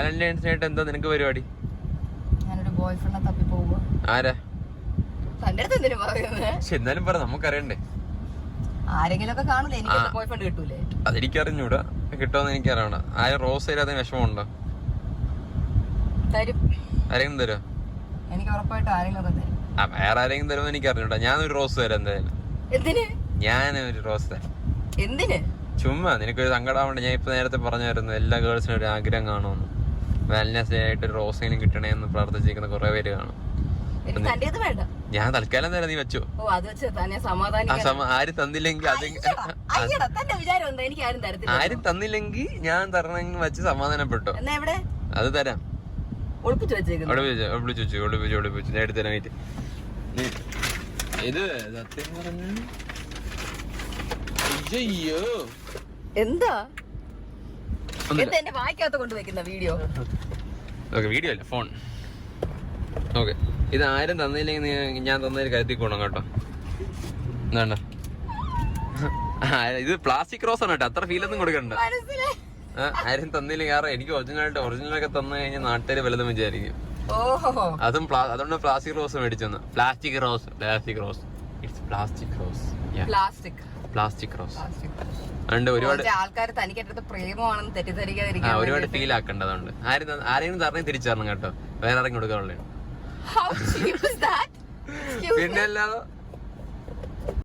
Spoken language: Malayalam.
വാലന്റൈൻസ് ആയിട്ട് എന്താ നിനക്ക് പരിപാടി? ഞാനൊരു ബോയ് ഫ്രണ്ടിനെ തപ്പി പോവുക. ആരാ? തന്റെ അടുത്ത് എന്തിനു പറയുന്നത്? പക്ഷെ എന്നാലും പറ, നമുക്കറിയണ്ടേ. ആരെങ്കിലും ഒക്കെ കാണൂലേ, എനിക്ക് ബോയ് ഫ്രണ്ട് കിട്ടൂലേ? അതെനിക്കറിഞ്ഞൂടാ, കിട്ടുമെന്ന് എനിക്കറിയണ. ആരും റോസ് തരാതെ വിഷമമുണ്ടോ? തരും. ആരെങ്കിലും തരുമോ? എനിക്ക് ഉറപ്പായിട്ടും ആരെങ്കിലും ഒക്കെ തരും. വേറെ ആരെങ്കിലും തരുമോ എനിക്ക് അറിഞ്ഞൂടാ. ഞാനൊരു റോസ് തരാം എന്തായാലും. എന്തിന്? ഞാനൊരു റോസ് തരാം. എന്തിന്? ചുമ്മാ നിനക്കൊരു സങ്കടമാവണ്ട. ഞാൻ ഇപ്പൊ നേരത്തെ പറഞ്ഞായിരുന്നു എല്ലാ ഗേൾസിനും ഒരു ആഗ്രഹം കാണുമെന്ന്. വാലന്റൈൻസ് ഡേ ആയിട്ട് ഒരു റോസെങ്കിലും കിട്ടണേന്ന് പ്രാർത്ഥിച്ചിരിക്കുന്ന കുറെ പേര് കാണും. വേണ്ട, ഞാൻ തൽക്കാലം തരാം, നീ വെച്ചോ. ആരും തന്നില്ലെങ്കിൽ ആരും തന്നില്ലെങ്കിൽ ഞാൻ തരണമെങ്കിൽ വെച്ച് സമാധാനപ്പെട്ടോ. അത് തരാം. ഒളിപ്പിച്ചു ഞാൻ എടുത്തരാനായിട്ട്. ഇത് സത്യം പറഞ്ഞു എന്താ എന്റെ വായിക്കകത്ത് കൊണ്ടുവയ്ക്കുന്ന വീഡിയോ? വീഡിയോ അല്ല, ഫോൺ. ഓക്കെ, ഇത് ആരും തന്നില്ലെങ്കിൽ ഞാൻ തന്നതിൽ കരുതിക്കോണം കേട്ടോ. എന്താണ്ട, ഇത് പ്ലാസ്റ്റിക് റോസ് ആണ് കേട്ടോ, അത്ര ഫീലൊന്നും കൊടുക്കണ്ട. ആരും തന്നില്ലെങ്കിൽ കാരണം എനിക്ക് ഒറിജിനലൊക്കെ തന്നു കഴിഞ്ഞാൽ നാട്ടുകാര് വലുതും വിചാരിക്കും. അതും അതുകൊണ്ട് പ്ലാസ്റ്റിക് റോസ് മേടിച്ചെന്ന്. Plastic rose it's plastic rose. അതുകൊണ്ട് ഒരുപാട് ആൾക്കാർ തനിക്കെടുത്ത് പ്രേമമാണെന്ന് തെറ്റിദ്ധരിക്കാതിരിക്കാൻ ഒരുപാട് ഫീൽ ആക്കേണ്ടതുണ്ട്. ആരെങ്കിലും തരണേ തിരിച്ചറിഞ്ഞു കേട്ടോ, വേറെ ഇറങ്ങി കൊടുക്കാനുള്ളതാണ്. പിന്നെ അല്ലാതെ